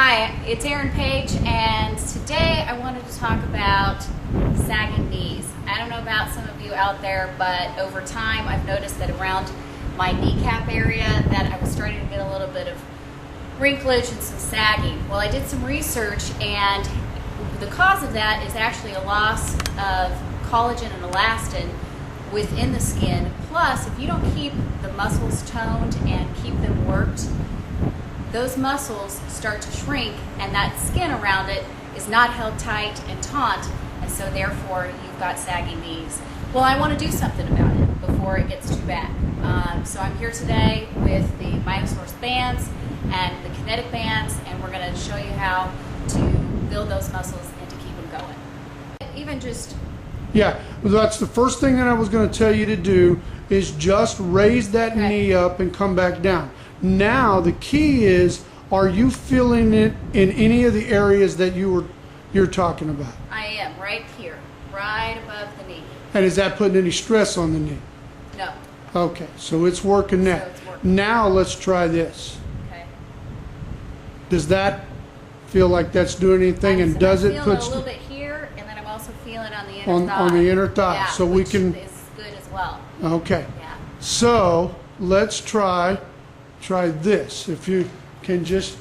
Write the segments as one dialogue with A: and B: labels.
A: Hi, it's Erin Page, and today I wanted to talk about sagging knees. I don't know about some of you out there, but over time I've noticed that around my kneecap area that I was starting to get a little bit of wrinklage and some sagging. Well, I did some research, and the cause of that is actually a loss of collagen and elastin within the skin. Plus, if you don't keep the muscles toned and keep them worked, those muscles start to shrink, and that skin around it is not held tight and taut, and so therefore you've got sagging knees. Well, I want to do something about it before it gets too bad. So I'm here today with the Myosource bands and the Kinetic Bands, and we're going to show you how to build those muscles and to keep them going. Even just...
B: Yeah, that's the first thing that I was going to tell you to do, is just raise that knee up and come back down. Now the key is, are you feeling it in any of the areas that you're talking about?
A: I am, right here, right above the knee.
B: And is that putting any stress on the knee?
A: No.
B: Okay, so it's working now.
A: So it's working.
B: Now let's try this.
A: Okay.
B: Does that feel like that's doing anything? And does it put
A: a little bit here, and then I'm also feeling on the inner thigh.
B: On the inner thigh,
A: yeah,
B: so we can.
A: Is good as well.
B: Okay.
A: Yeah.
B: So let's try this. If you can just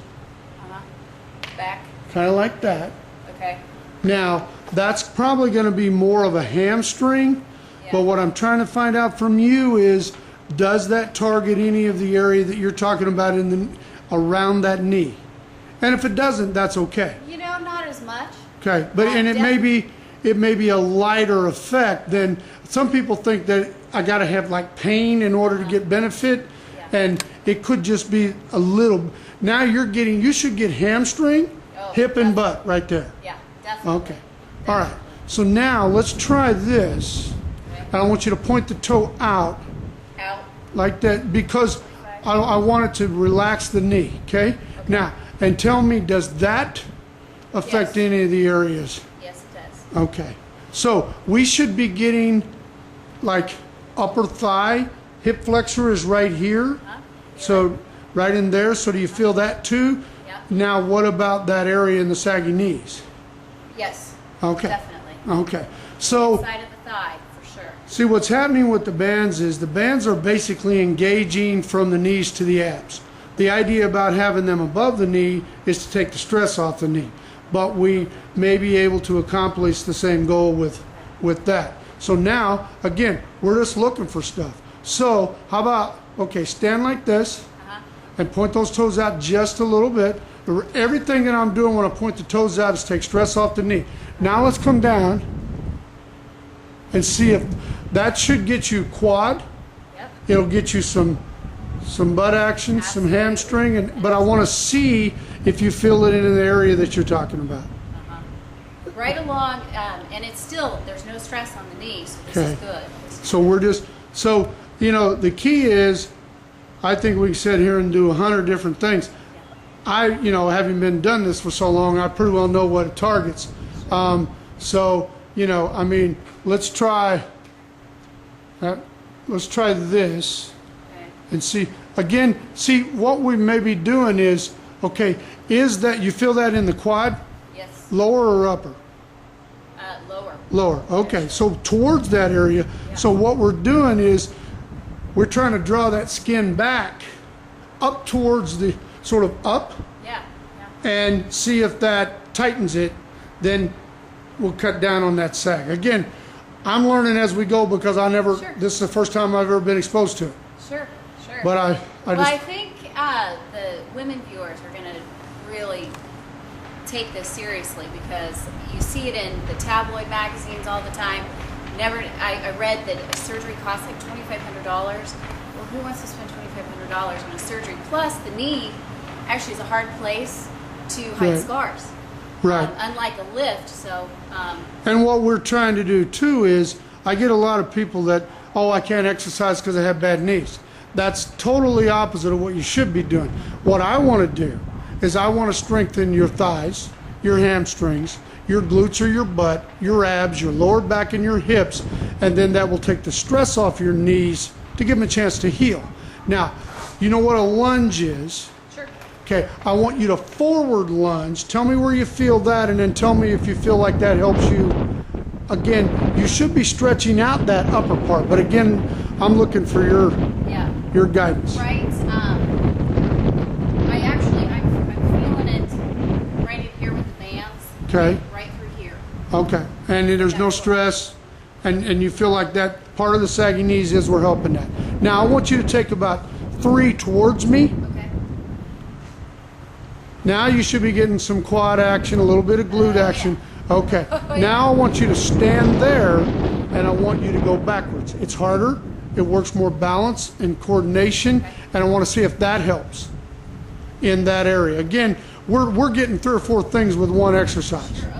A: Back.
B: kind of like that.
A: Okay.
B: Now that's probably going to be more of a hamstring, but what I'm trying to find out from you is, does that target any of the area that you're talking about around that knee? And if it doesn't, that's okay.
A: You know, not as much.
B: Okay, but and it may be a lighter effect than some people think that I got to have like pain in order to get benefit, and it could just be a little. Now you should get hamstring, hip and butt right there.
A: Yeah, definitely.
B: Okay, all right. So now let's try this. And I want you to point the toe out.
A: Out.
B: Like that, because I want it to relax the knee, okay? Now, and tell me, does that affect any of the areas?
A: Yes, it does.
B: Okay. So we should be getting like upper thigh, hip flexor is right here. So right in there. So do you feel that too?
A: Yep.
B: Now what about that area in the saggy knees?
A: Yes.
B: Okay.
A: Definitely.
B: Okay. So
A: Side of the thigh, for sure.
B: see, what's happening with the bands is the bands are basically engaging from the knees to the abs. The idea about having them above the knee is to take the stress off the knee. But we may be able to accomplish the same goal with that. So now, again, we're just looking for stuff. So how about, okay, stand like this and point those toes out just a little bit. Everything that I'm doing when I point the toes out is take stress off the knee. Now let's come down and see if that should get you quad.
A: Yep.
B: It'll get you some butt action, some hamstring, but I want to see if you feel it in the area that you're talking about.
A: Right along, and it's still, there's no stress on the knee, so this is good.
B: So you know, the key is, I think we can sit here and do 100 different things. You know, having been done this for so long, I pretty well know what it targets. So, you know, I mean, let's try this and see. Again, see what we may be doing is, okay, is that, you feel that in the quad?
A: Yes.
B: Lower or upper?
A: Lower.
B: Lower. Okay, so towards that area. So what we're doing is we're trying to draw that skin back up towards the sort of up.
A: Yeah.
B: And see if that tightens it. Then we'll cut down on that sag. Again, I'm learning as we go, because this is the first time I've ever been exposed to it.
A: Sure.
B: But
A: I think the women viewers are going to really take this seriously, because you see it in the tabloid magazines all the time. I read that a surgery costs like $2,500. Well, who wants to spend $2,500 on a surgery? Plus, the knee actually is a hard place to hide scars.
B: Right.
A: Unlike a lift, so...
B: and what we're trying to do too is, I get a lot of people that, oh, I can't exercise because I have bad knees. That's totally opposite of what you should be doing. What I want to do is I want to strengthen your thighs, your hamstrings, your glutes or your butt, your abs, your lower back and your hips, and then that will take the stress off your knees to give them a chance to heal. Now, you know what a lunge is?
A: Sure.
B: Okay, I want you to forward lunge. Tell me where you feel that, and then tell me if you feel like that helps you. Again, you should be stretching out that upper part, but again, I'm looking for your guidance.
A: Right. I'm feeling it right in here with the bands.
B: Okay.
A: Right through here.
B: Okay, and there's no stress, and you feel like that part of the saggy knees is we're helping that. Now I want you to take about 3 towards me.
A: Okay.
B: Now you should be getting some quad action, a little bit of glute action. Okay, now I want you to stand there, and I want you to go backwards. It's harder, it works more balance and coordination, and I want to see if that helps in that area. Again, we're getting 3 or 4 things with one exercise.
A: Sure.